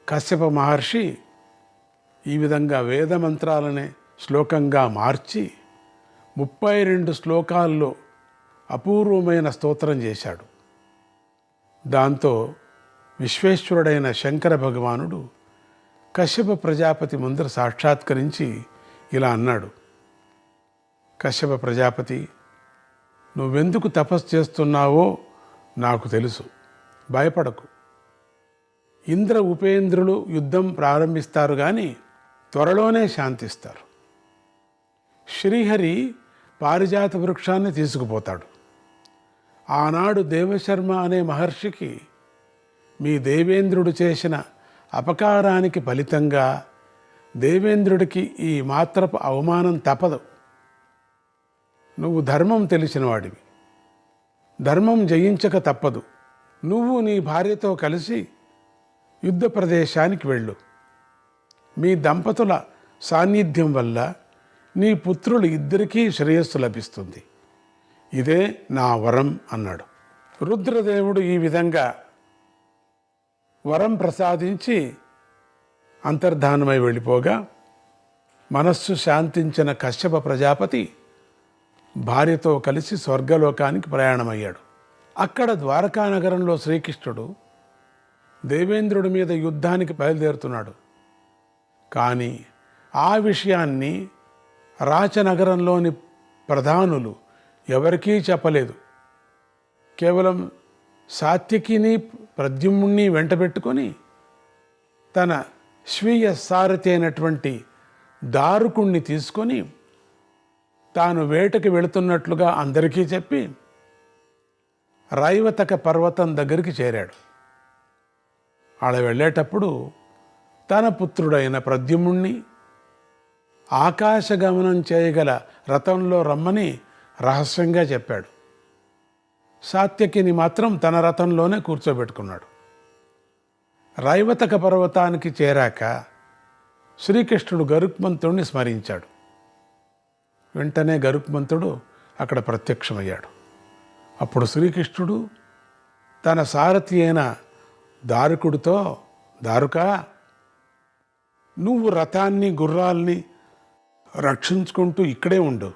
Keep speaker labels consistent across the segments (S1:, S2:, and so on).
S1: కశ్యప మహర్షి ఈ విధంగా వేదమంత్రాలనే శ్లోకంగా మార్చి 32 శ్లోకాల్లో అపూర్వమైన స్తోత్రం చేశాడు. దాంతో విశ్వేశ్వరుడైన శంకర భగవానుడు కశ్యప ప్రజాపతి ముందర సాక్షాత్కరించి ఇలా అన్నాడు: కశ్యప ప్రజాపతి, నువ్వెందుకు తపస్సు చేస్తున్నావో నాకు తెలుసు. భయపడకు. ఇంద్ర ఉపేంద్రులు యుద్ధం ప్రారంభిస్తారు కానీ త్వరలోనే శాంతిస్తారు. శ్రీహరి పారిజాత వృక్షాన్ని తీసుకుపోతాడు. ఆనాడు దేవశర్మ అనే మహర్షికి మీ దేవేంద్రుడు చేసిన అపకారానికి ఫలితంగా దేవేంద్రుడికి ఈ మాత్రపు అవమానం తప్పదు. నువ్వు ధర్మం తెలిసినవాడివి. ధర్మం జయించక తప్పదు. నువ్వు నీ భార్యతో కలిసి యుద్ధ ప్రదేశానికి వెళ్ళు. మీ దంపతుల సాన్నిధ్యం వల్ల నీ పుత్రులు ఇద్దరికీ శ్రేయస్సు లభిస్తుంది. ఇదే నా వరం అన్నాడు. రుద్రదేవుడు ఈ విధంగా వరం ప్రసాదించి అంతర్ధానమై వెళ్ళిపోగా మనస్సు శాంతించిన కశ్యప ప్రజాపతి భార్యతో కలిసి స్వర్గలోకానికి ప్రయాణమయ్యాడు. అక్కడ ద్వారకా నగరంలో శ్రీకృష్ణుడు దేవేంద్రుడి మీద యుద్ధానికి బయలుదేరుతున్నాడు. కానీ ఆ విషయాన్ని రాచనగరంలోని ప్రధానులు ఎవరికీ చెప్పలేదు. కేవలం సాత్యకిని ప్రద్యుమ్నుని వెంటబెట్టుకొని తన స్వీయ సారథి అయినటువంటి దారుకుణ్ణి తీసుకొని తాను వేటకి వెళుతున్నట్లుగా అందరికీ చెప్పి రైవతక పర్వతం దగ్గరికి చేరాడు. ఆడ వెళ్ళేటప్పుడు తన పుత్రుడైన ప్రద్యుమ్నుణ్ణి ఆకాశగమనం చేయగల రథంలో రమ్మని రహస్యంగా చెప్పాడు. సాత్యకిని మాత్రం తన రథంలోనే కూర్చోబెట్టుకున్నాడు. రైవతక పర్వతానికి చేరాక శ్రీకృష్ణుడు గరుత్మంతుడిని స్మరించాడు. వెంటనే గరుత్మంతుడు అక్కడ ప్రత్యక్షమయ్యాడు. అప్పుడు శ్రీకృష్ణుడు తన సారథి అయిన దారుకుడితో, దారుకా, నువ్వు రథాన్ని గుర్రాల్ని రక్షించుకుంటూ ఇక్కడే ఉండు.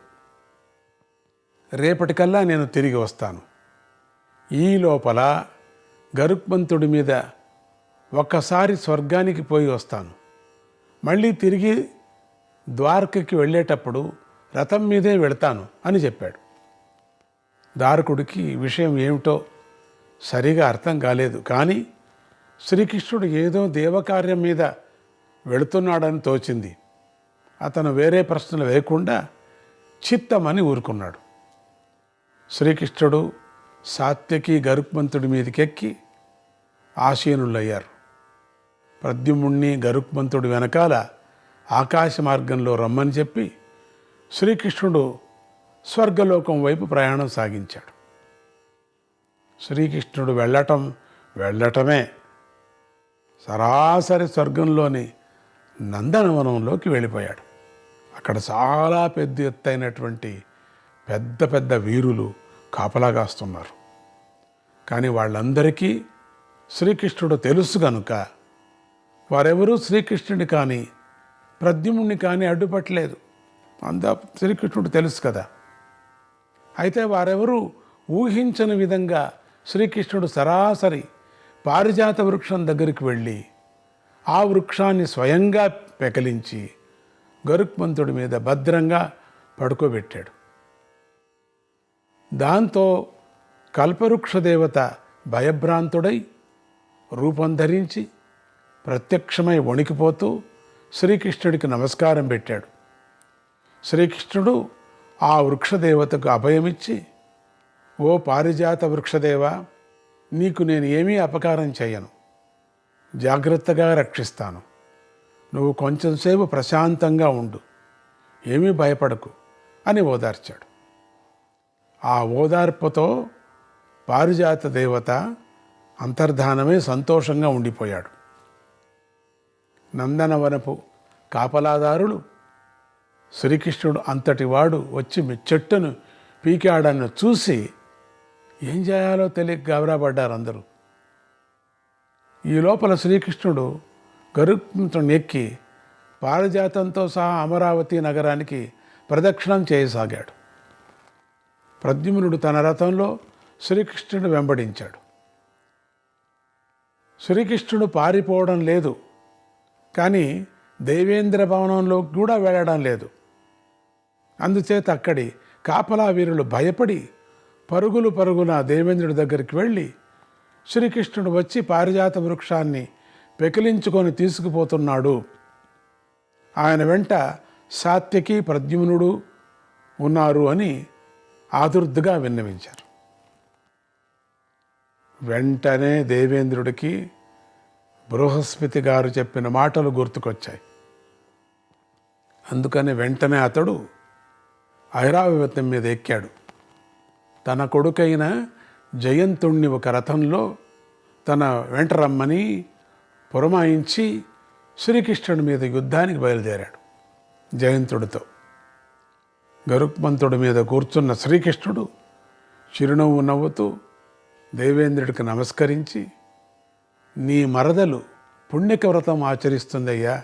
S1: రేపటికల్లా నేను తిరిగి వస్తాను. ఈ లోపల గరుత్మంతుడి మీద ఒక్కసారి స్వర్గానికి పోయి వస్తాను. మళ్ళీ తిరిగి ద్వారకకి వెళ్ళేటప్పుడు రథం మీదే వెళతాను అని చెప్పాడు. దారుకుడికి విషయం ఏమిటో సరిగా అర్థం కాలేదు. కానీ శ్రీకృష్ణుడు ఏదో దేవకార్యం మీద వెళుతున్నాడని తోచింది. అతను వేరే ప్రశ్నలు వేయకుండా చిత్తమని ఊరుకున్నాడు. శ్రీకృష్ణుడు సాత్యకి గరుత్మంతుడి మీదకెక్కి ఆసీనులయ్యారు. ప్రద్యుమ్నుణ్ణి గరుత్మంతుడి వెనకాల ఆకాశ మార్గంలో రమ్మని చెప్పి శ్రీకృష్ణుడు స్వర్గలోకం వైపు ప్రయాణం సాగించాడు. శ్రీకృష్ణుడు వెళ్ళటమే సరాసరి స్వర్గంలోని నందనవనంలోకి వెళ్ళిపోయాడు. అక్కడ చాలా పెద్ద ఎత్తైనటువంటి పెద్ద పెద్ద వీరులు కాపలాగాస్తున్నారు. కానీ వాళ్ళందరికీ శ్రీకృష్ణుడు తెలుసు కనుక వారెవరూ శ్రీకృష్ణుని కానీ ప్రద్యుమ్నుని కానీ అడ్డుపట్టలేదు. శ్రీకృష్ణుడు తెలుసు కదా. అయితే వారెవరూ ఊహించని విధంగా శ్రీకృష్ణుడు సరాసరి పారిజాత వృక్షం దగ్గరికి వెళ్ళి ఆ వృక్షాన్ని స్వయంగా పెకలించి గరుత్మంతుడి మీద భద్రంగా పడుకోబెట్టాడు. దాంతో కల్పవృక్ష దేవత భయభ్రాంతుడై రూపం ధరించి ప్రత్యక్షమై వణికిపోతూ శ్రీకృష్ణుడికి నమస్కారం పెట్టాడు. శ్రీకృష్ణుడు ఆ వృక్షదేవతకు అభయమిచ్చి, ఓ పారిజాత వృక్షదేవా, నీకు నేను ఏమీ అపకారం చేయను, జాగ్రత్తగా రక్షిస్తాను. నువ్వు కొంచెంసేపు ప్రశాంతంగా ఉండు, ఏమీ భయపడకు అని ఓదార్చాడు. ఆ ఓదార్పుతో పారిజాత దేవత అంతర్ధానమే సంతోషంగా ఉండిపోయాడు. నందనవనపు కాపలాదారులు శ్రీకృష్ణుడు అంతటి వాడు వచ్చి చెట్టును పీకాడನ್ನು చూసి ఏం చేయాలో తెలియక గాబరాపడ్డారు అందరూ. ఈ లోపల శ్రీకృష్ణుడు గరుత్మంతుడిని ఎక్కి పారిజాతంతో సహా అమరావతి నగరానికి ప్రదక్షిణం చేయసాగాడు. ప్రద్యుమ్నుడు తన రథంలో శ్రీకృష్ణుడు వెంబడించాడు. శ్రీకృష్ణుడు పారిపోవడం లేదు, కానీ దేవేంద్ర భవనంలోకి కూడా వెళ్ళడం లేదు. అందుచేత అక్కడి కాపలా వీరులు భయపడి పరుగున దేవేంద్రుడి దగ్గరికి వెళ్ళి శ్రీకృష్ణుడు వచ్చి పారిజాత వృక్షాన్ని పెకిలించుకొని తీసుకుపోతున్నాడు, ఆయన వెంట సాత్యకి ప్రద్యుమ్నుడు ఉన్నారు అని ఆదుర్దుగా విన్నవించారు. వెంటనే దేవేంద్రుడికి బృహస్పతి గారు చెప్పిన మాటలు గుర్తుకొచ్చాయి. అందుకని వెంటనే అతడు ఐరావతం మీద ఎక్కాడు. తన కొడుకైన జయంతుణ్ణి ఒక రథంలో తన వెంట రమ్మని పురమాయించి శ్రీకృష్ణుడి మీద యుద్ధానికి బయలుదేరాడు. జయంతుడితో గరుత్మంతుడి మీద కూర్చున్న శ్రీకృష్ణుడు చిరునవ్వు నవ్వుతూ దేవేంద్రుడికి నమస్కరించి, నీ మరదలు పుణ్యక వ్రతం ఆచరిస్తుందయ్యా,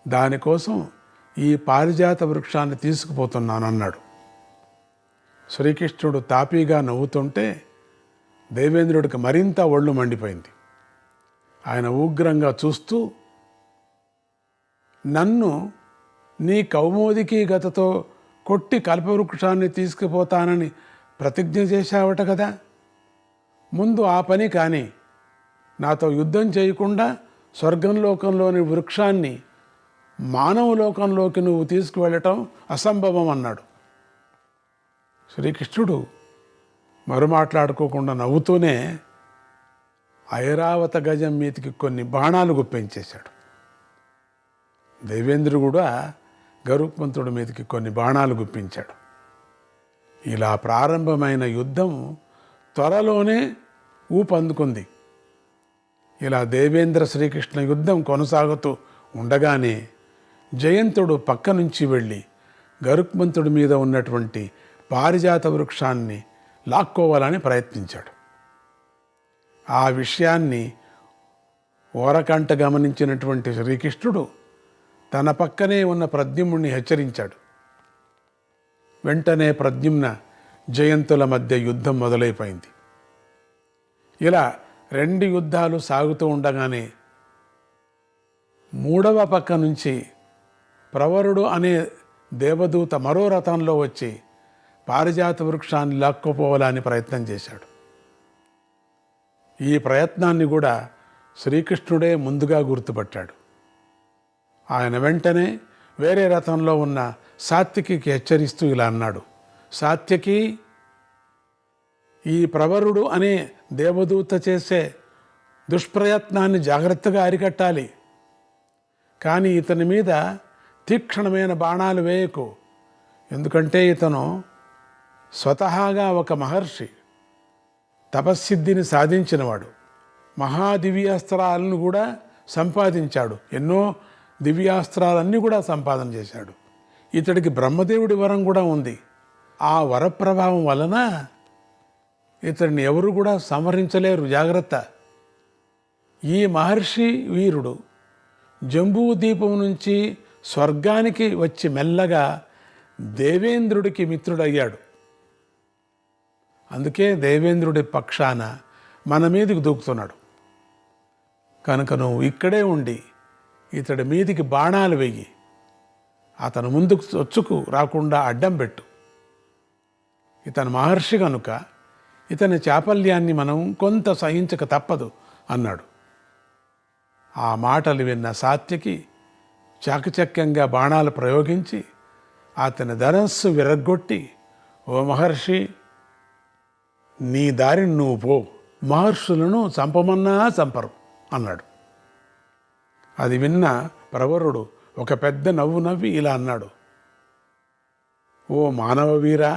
S1: దానికోసం ఈ పారిజాత వృక్షాన్ని తీసుకుపోతున్నానన్నాడు. శ్రీకృష్ణుడు తాపీగా నవ్వుతుంటే దేవేంద్రుడికి మరింత ఒళ్ళు మండిపోయింది. ఆయన ఉగ్రంగా చూస్తూ, నన్ను నీ కౌమోదికి గతతో కొట్టి కల్పవృక్షాన్ని తీసుకుపోతానని ప్రతిజ్ఞ చేశావట కదా, ముందు ఆ పని కానీ నాతో యుద్ధం చేయకుండా స్వర్గంలోకంలోని వృక్షాన్ని మానవలోకంలోకి నువ్వు తీసుకువెళ్ళటం అసంభవం అన్నాడు. శ్రీకృష్ణుడు మరుమాట్లాడుకోకుండా నవ్వుతూనే ఐరావత గజం మీదికి కొన్ని బాణాలు గుప్పించేశాడు. దేవేంద్రుడు కూడా గరుత్మంతుడి మీదకి కొన్ని బాణాలు గుప్పించాడు. ఇలా ప్రారంభమైన యుద్ధం త్వరలోనే ఊపందుకుంది. ఇలా దేవేంద్ర శ్రీకృష్ణ యుద్ధం కొనసాగుతూ ఉండగానే జయంతుడు పక్క నుంచి వెళ్ళి గరుత్మంతుడి మీద ఉన్నటువంటి పారిజాత వృక్షాన్ని లాక్కోవాలని ప్రయత్నించాడు. ఆ విషయాన్ని ఓరకంట గమనించినటువంటి శ్రీకృష్ణుడు తన పక్కనే ఉన్న ప్రద్యుమ్నుడిని హెచ్చరించాడు. వెంటనే ప్రద్యుమ్న జయంతుల మధ్య యుద్ధం మొదలైపోయింది. ఇలా 2 యుద్ధాలు సాగుతూ ఉండగానే మూడవ పక్క నుంచి ప్రవరుడు అనే దేవదూత మరో రథంలో వచ్చి పారిజాత వృక్షాన్ని లాక్కోపోవాలని ప్రయత్నం చేశాడు. ఈ ప్రయత్నాన్ని కూడా శ్రీకృష్ణుడే ముందుగా గుర్తుపట్టాడు. ఆయన వెంటనే వేరే రథంలో ఉన్న సాత్యకి హెచ్చరిస్తూ ఇలా అన్నాడు, సాత్యకి, ఈ ప్రవరుడు అనే దేవదూత చేసే దుష్ప్రయత్నాన్ని జాగ్రత్తగా అరికట్టాలి, కానీ ఇతని మీద తీక్షణమైన బాణాలు వేయకు, ఎందుకంటే ఇతను స్వతహాగా ఒక మహర్షి, తపస్సిద్ధిని సాధించినవాడు, మహాదివ్యాస్త్రాలను కూడా సంపాదించాడు, ఎన్నో దివ్యాస్త్రాలన్నీ కూడా సంపాదన చేశాడు. ఇతడికి బ్రహ్మదేవుడి వరం కూడా ఉంది. ఆ వరప్రభావం వలన ఇతడిని ఎవరు కూడా సంహరించలేరు, జాగ్రత్త. ఈ మహర్షి వీరుడు జంబూద్వీపం నుంచి స్వర్గానికి వచ్చి మెల్లగా దేవేంద్రుడికి మిత్రుడయ్యాడు. అందుకే దేవేంద్రుడి పక్షాన మన మీదికి దూకుతున్నాడు. కనుక నువ్వు ఇక్కడే ఉండి ఇతడి మీదికి బాణాలు వెయ్యి, అతను ముందుకు వచ్చుకు రాకుండా అడ్డం పెట్టు. ఇతను మహర్షి కనుక ఇతని చాపల్యాన్ని మనం కొంత సహించక తప్పదు అన్నాడు. ఆ మాటలు విన్న సాత్యకి చాకచక్యంగా బాణాలు ప్రయోగించి అతని ధనస్సు విరగ్గొట్టి, ఓ మహర్షి, నీ దారిని నువ్వు పో, మహర్షులను చంపమన్నా చంపరు అన్నాడు. అది విన్న ప్రవరుడు ఒక పెద్ద నవ్వు నవ్వి ఇలా అన్నాడు, ఓ మానవ వీరా,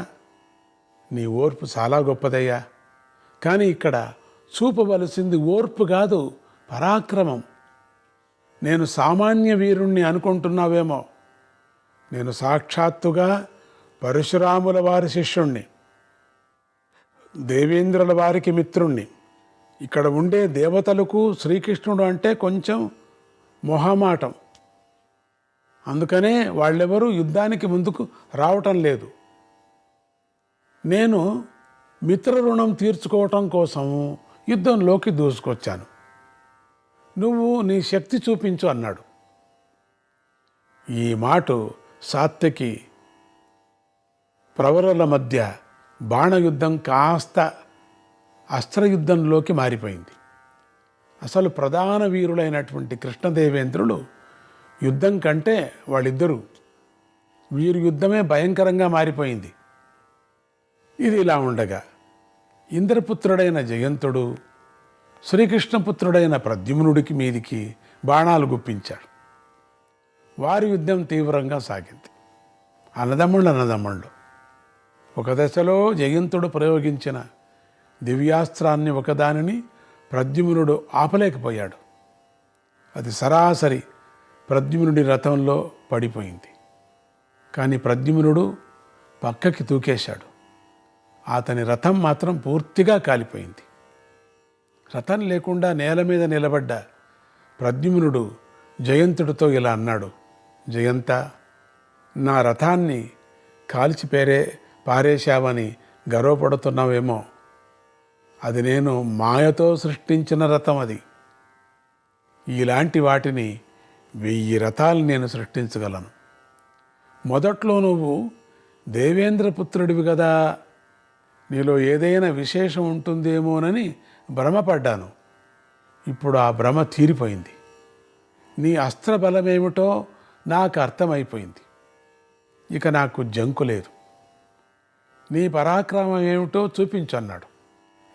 S1: నీ ఓర్పు చాలా గొప్పదయ్యా, కానీ ఇక్కడ చూపవలసింది ఓర్పు కాదు, పరాక్రమం. నేను సామాన్య వీరుణ్ణి అనుకుంటున్నావేమో, నేను సాక్షాత్తుగా పరశురాముల వారి శిష్యుణ్ణి, దేవేంద్రుల వారికి మిత్రుణ్ణి. ఇక్కడ ఉండే దేవతలకు శ్రీకృష్ణుడు అంటే కొంచెం మొహమాటం. అందుకనే వాళ్ళెవరూ యుద్ధానికి ముందుకు రావటం లేదు. నేను మిత్ర రుణం తీర్చుకోవటం కోసం యుద్ధంలోకి దూసుకొచ్చాను, నువ్వు నీ శక్తి చూపించు అన్నాడు. ఈ మాట సాత్యకి ప్రవరుల మధ్య బాణయుద్ధం కాస్త అస్త్రయుద్ధంలోకి మారిపోయింది. అసలు ప్రధాన వీరులైనటువంటి కృష్ణదేవేంద్రులు యుద్ధం కంటే వాళ్ళిద్దరూ వీరు యుద్ధమే భయంకరంగా మారిపోయింది. ఇది ఇలా ఉండగా ఇంద్రపుత్రుడైన జయంతుడు శ్రీకృష్ణపుత్రుడైన ప్రద్యుమ్నుడికి మీదికి బాణాలు గుప్పించాడు. వారి యుద్ధం తీవ్రంగా సాగింది. అన్నదమ్ముళ్ళు ఒక దశలో జయంతుడు ప్రయోగించిన దివ్యాస్త్రాన్ని ఒకదానిని ప్రద్యుమ్నుడు ఆపలేకపోయాడు. అది సరాసరి ప్రద్యుమ్నుడి రథంలో పడిపోయింది. కానీ ప్రద్యుమ్నుడు పక్కకి తూకేశాడు. అతని రథం మాత్రం పూర్తిగా కాలిపోయింది. రథం లేకుండా నేల మీద నిలబడ్డ ప్రద్యుమ్నుడు జయంతుడితో ఇలా అన్నాడు, జయంత, నా రథాన్ని కాల్చి పారేశావని గర్వపడుతున్నావేమో. అది నేను మాయతో సృష్టించిన రథం. అది ఇలాంటి వాటిని 1000 రథాలు నేను సృష్టించగలను. మొదట్లో నువ్వు దేవేంద్రపుత్రుడివి కదా, నీలో ఏదైనా విశేషం ఉంటుందేమోనని భ్రమపడ్డాను. ఇప్పుడు ఆ భ్రమ తీరిపోయింది. నీ అస్త్రబలమేమిటో నాకు అర్థమైపోయింది. ఇక నాకు జంకు లేదు. నీ పరాక్రమం ఏమిటో చూపించన్నాడు.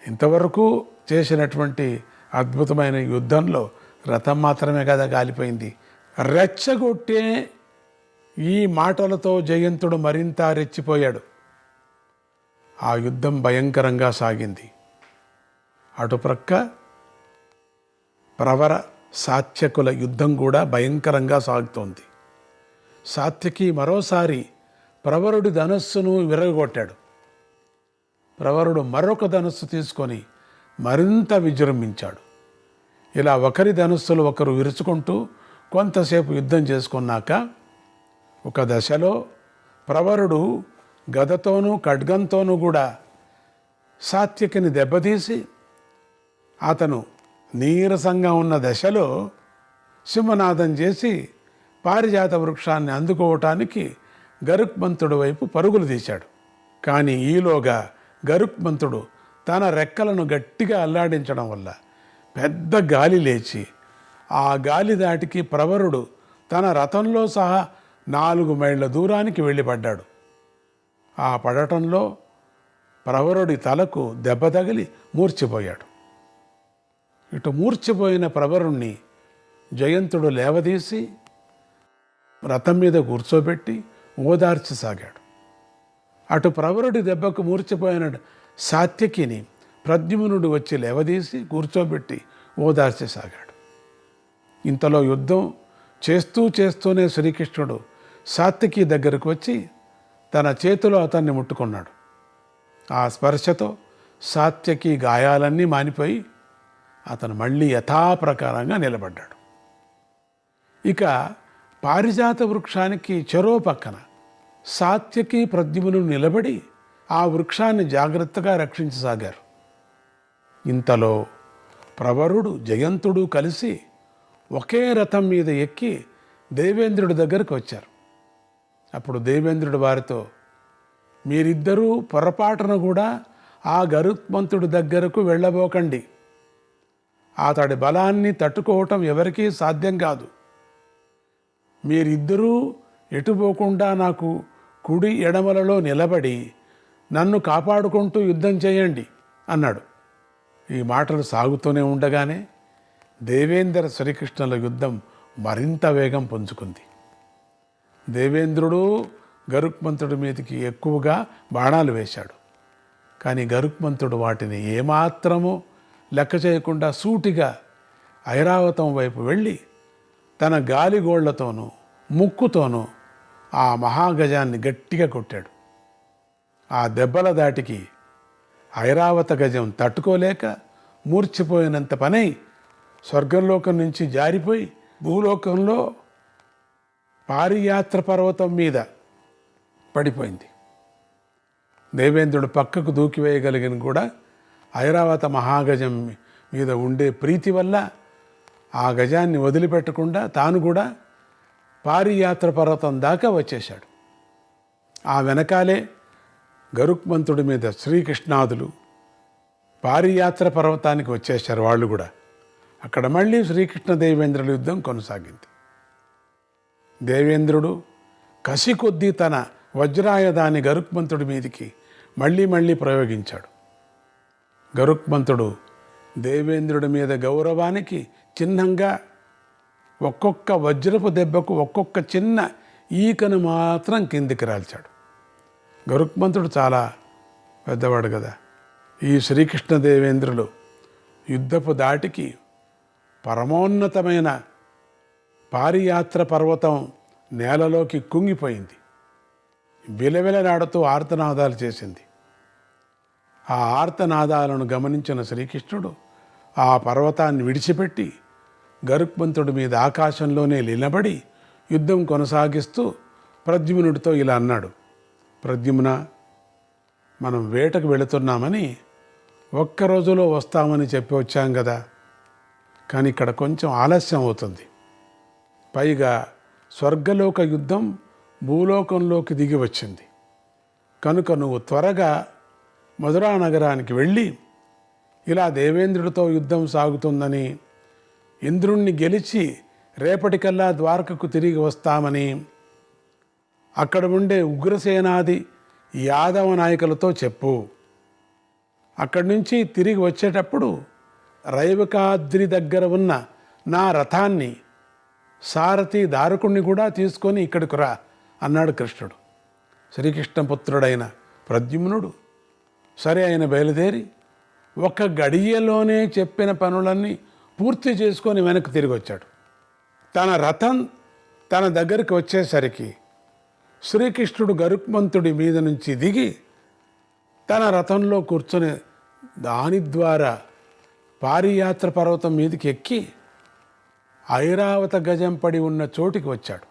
S1: ఇంతవరకు చేసినటువంటి అద్భుతమైన యుద్ధంలో రథం మాత్రమే కదా కాలిపోయింది. రెచ్చగొట్టే ఈ మాటలతో జయంతుడు మరింత రెచ్చిపోయాడు. ఆ యుద్ధం భయంకరంగా సాగింది. అటుప్రక్క ప్రవర సాత్యకుల యుద్ధం కూడా భయంకరంగా సాగుతోంది. సాత్యకి మరోసారి ప్రవరుడి ధనస్సును విరగొట్టాడు. ప్రవరుడు మరొక ధనస్సు తీసుకొని మరింత విజృంభించాడు. ఇలా ఒకరి ధనస్సులు ఒకరు విరుచుకుంటూ కొంతసేపు యుద్ధం చేసుకున్నాక ఒక దశలో ప్రవరుడు గదతోనూ ఖడ్గంతోనూ కూడా సాత్యకిని దెబ్బతీసి అతను నీరసంగా ఉన్న దశలో సింహనాదం చేసి పారిజాత వృక్షాన్ని అందుకోవటానికి గరుక్మంతుడి వైపు పరుగులు తీశాడు. కానీ ఈలోగా గరుక్మంతుడు తన రెక్కలను గట్టిగా అల్లాడించడం వల్ల పెద్ద గాలి లేచి ఆ గాలి దాటికి ప్రవరుడు తన రథంలో సహా 4 మైళ్ళ దూరానికి వెళ్ళిపడ్డాడు. ఆ పడటంలో ప్రవరుడి తలకు దెబ్బ తగిలి మూర్ఛిపోయాడు. ఇటు మూర్ఛిపోయిన ప్రవరుణ్ణి జయంతుడు లేవదీసి రథం మీద కూర్చోబెట్టి ఓదార్చసాగాడు. అటు ప్రవరుడి దెబ్బకు మూర్ఛిపోయిన సాత్యకిని ప్రద్యుమ్నుడు వచ్చి లేవదీసి కూర్చోబెట్టి ఓదార్చసాగాడు. ఇంతలో యుద్ధం చేస్తూనే శ్రీకృష్ణుడు సాత్యకి దగ్గరకు వచ్చి తన చేతిలో అతన్ని ముట్టుకున్నాడు. ఆ స్పర్శతో సాత్యకి గాయాలన్నీ మానిపోయి అతను మళ్ళీ యథాప్రకారంగా నిలబడ్డాడు. ఇక పారిజాత వృక్షానికి చెరో పక్కన సాత్యకి ప్రద్యుమ్నుడు నిలబడి ఆ వృక్షాన్ని జాగ్రత్తగా రక్షించసాగారు. ఇంతలో ప్రవరుడు జయంతుడు కలిసి ఒకే రథం మీద ఎక్కి దేవేంద్రుడి దగ్గరకు వచ్చారు. అప్పుడు దేవేంద్రుడు వారితో, మీరిద్దరూ పొరపాటున కూడా ఆ గరుత్మంతుడి దగ్గరకు వెళ్ళబోకండి. అతడి బలాన్ని తట్టుకోవటం ఎవరికీ సాధ్యం కాదు. మీరిద్దరూ ఎటుపోకుండా నాకు కుడి ఎడమలలో నిలబడి నన్ను కాపాడుకుంటూ యుద్ధం చేయండి అన్నాడు. ఈ మాటలు సాగుతూనే ఉండగానే దేవేంద్ర శ్రీకృష్ణుల యుద్ధం మరింత వేగం పుంజుకుంది. దేవేంద్రుడు గరుక్మంతుడి మీదకి ఎక్కువగా బాణాలు వేశాడు. కానీ గరుక్మంతుడు వాటిని ఏమాత్రమూ లెక్క చేయకుండా సూటిగా ఐరావతం వైపు వెళ్ళి తన గాలిగోళ్లతోనూ ముక్కుతోనూ ఆ మహాగజాన్ని గట్టిగా కొట్టాడు. ఆ దెబ్బల దాటికి ఐరావత గజం తట్టుకోలేక మూర్ఛిపోయినంత పనై స్వర్గంలోకం నుంచి జారిపోయి భూలోకంలో పారియాత్ర పర్వతం మీద పడిపోయింది. దేవేంద్రుడు పక్కకు దూకివేయగలిగిన కూడా ఐరావత మహాగజం మీద ఉండే ప్రీతి వల్ల ఆ గజాన్ని వదిలిపెట్టకుండా తాను కూడా పారియాత్ర పర్వతం దాకా వచ్చేశాడు. ఆ వెనకాలే గరుక్మంతుడి మీద శ్రీకృష్ణాదులు పారియాత్ర పర్వతానికి వచ్చేశారు వాళ్ళు కూడా. అక్కడ మళ్ళీ శ్రీకృష్ణ దేవేంద్రుల యుద్ధం కొనసాగింది. దేవేంద్రుడు కసి కొద్దీ తన వజ్రాయుధాన్ని గరుక్మంతుడి మీదికి మళ్ళీ ప్రయోగించాడు. గరుక్మంతుడు దేవేంద్రుడి మీద గౌరవానికి చిహ్నంగా ఒక్కొక్క వజ్రపు దెబ్బకు ఒక్కొక్క చిన్న ఈకను మాత్రం కిందికి రాల్చాడు. గరుక్మంతుడు చాలా పెద్దవాడు కదా. ఈ శ్రీకృష్ణ దేవేంద్రులు యుద్ధపు దాటికి పరమోన్నతమైన పారియాత్ర పర్వతం నేలలోకి కుంగిపోయింది. విలవిలలాడుతూ ఆర్తనాదాలు చేసింది. ఆ ఆర్తనాదాలను గమనించిన శ్రీకృష్ణుడు ఆ పర్వతాన్ని విడిచిపెట్టి గరుక్మంతుడి మీద ఆకాశంలోనే నిలబడి యుద్ధం కొనసాగిస్తూ ప్రద్యుమ్నుడితో ఇలా అన్నాడు: ప్రద్యుమ్న, మనం వేటకు వెళుతున్నామని ఒక్క రోజులో వస్తామని చెప్పి వచ్చాం కదా, కానీ ఇక్కడ కొంచెం ఆలస్యం అవుతుంది. పైగా స్వర్గలోక యుద్ధం భూలోకంలోకి దిగి వచ్చింది. కనుక నువ్వు త్వరగా మధురా నగరానికి వెళ్ళి ఇలా దేవేంద్రుడితో యుద్ధం సాగుతుందని, ఇంద్రుణ్ణి గెలిచి రేపటికల్లా ద్వారకకు తిరిగి వస్తామని అక్కడ ఉండే ఉగ్రసేనాది యాదవ నాయకులతో చెప్పు. అక్కడి నుంచి తిరిగి వచ్చేటప్పుడు రైవకాద్రి దగ్గర ఉన్న నా రథాన్ని, సారథి దారుకుణ్ణి కూడా తీసుకొని ఇక్కడికి రా అన్నాడు కృష్ణుడు. శ్రీకృష్ణపుత్రుడైన ప్రద్యుమ్నుడు సరే ఆయన బయలుదేరి ఒక గడియలోనే చెప్పిన పనులన్నీ పూర్తి చేసుకొని వెనక్కి తిరిగి వచ్చాడు. తన రథం తన దగ్గరికి వచ్చేసరికి శ్రీకృష్ణుడు గరుక్మంతుడి మీద నుంచి దిగి తన రథంలో కూర్చొని దాని ద్వారా పారియాత్ర పర్వతం మీదకి ఎక్కి ఐరావత గజం పడి ఉన్న చోటికి వచ్చాడు.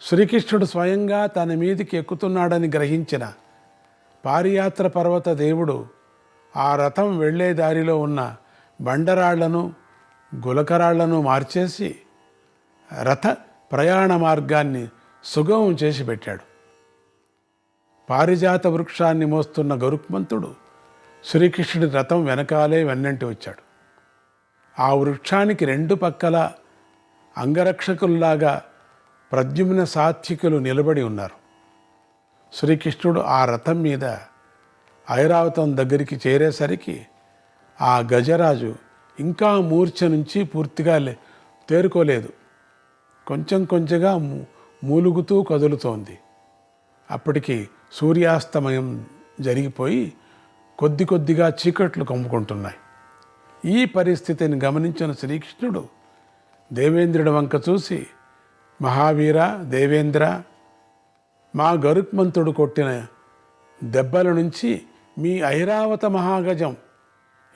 S1: శ్రీకృష్ణుడు స్వయంగా తన మీదికి ఎక్కుతున్నాడని గ్రహించిన పారియాత్ర పర్వత దేవుడు ఆ రథం వెళ్ళే దారిలో ఉన్న బండరాళ్లను గులకరాళ్లను మార్చేసి రథ ప్రయాణ మార్గాన్ని సుగమం చేసి పెట్టాడు. పారిజాత వృక్షాన్ని మోస్తున్న గరుక్మంతుడు శ్రీకృష్ణుడి రథం వెనకాలే వెన్నంటి వచ్చాడు. ఆ వృక్షానికి రెండు పక్కల అంగరక్షకుల్లాగా ప్రద్యుమ్న సాత్వికులు నిలబడి ఉన్నారు. శ్రీకృష్ణుడు ఆ రథం మీద ఐరావతం దగ్గరికి చేరేసరికి ఆ గజరాజు ఇంకా మూర్ఛ నుంచి పూర్తిగా తేరుకోలేదు. కొంచెంగా మూలుగుతూ కదులుతోంది. అప్పటికి సూర్యాస్తమయం జరిగిపోయి కొద్దిగా చీకట్లు కమ్ముకుంటున్నాయి. ఈ పరిస్థితిని గమనించిన శ్రీకృష్ణుడు దేవేంద్రుడి వంక చూసి, మహావీర దేవేంద్ర, మా గరుక్మంతుడు కొట్టిన దెబ్బల నుంచి మీ ఐరావత మహాగజం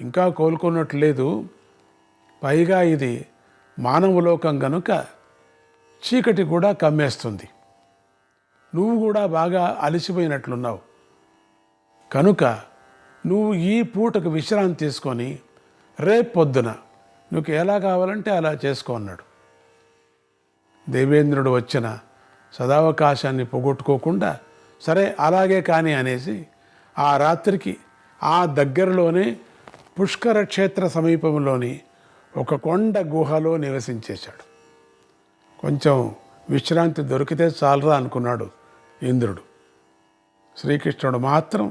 S1: ఇంకా కోలుకున్నట్లేదు. పైగా ఇది మానవలోకం గనుక చీకటి కూడా కమ్మేస్తుంది. నువ్వు కూడా బాగా అలసిపోయినట్లున్నావు. కనుక నువ్వు ఈ పూటకు విశ్రాంతి తీసుకొని రేపు పొద్దున నీకు ఎలా కావాలంటే అలా చేసుకో అన్నాడు. దేవేంద్రుడు వచ్చిన సదావకాశాన్ని పోగొట్టుకోకుండా సరే అలాగే కానీ అనేసి ఆ రాత్రికి ఆ దగ్గరలోనే పుష్కర క్షేత్ర సమీపంలోని ఒక కొండ గుహలో నివసించేశాడు. కొంచెం విశ్రాంతి దొరికితే చాలరా అనుకున్నాడు ఇంద్రుడు. శ్రీకృష్ణుడు మాత్రం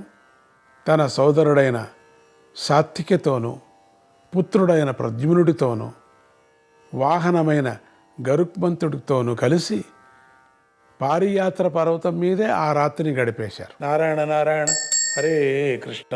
S1: తన సోదరుడైన సాత్వికతోనూ పుత్రుడైన ప్రద్యుమ్నుడితోనూ వాహనమైన గరుక్మంతుడితోనూ కలిసి పారియాత్ర పర్వతం మీదే ఆ రాత్రిని గడిపేశారు. నారాయణ నారాయణ, హరే కృష్ణ.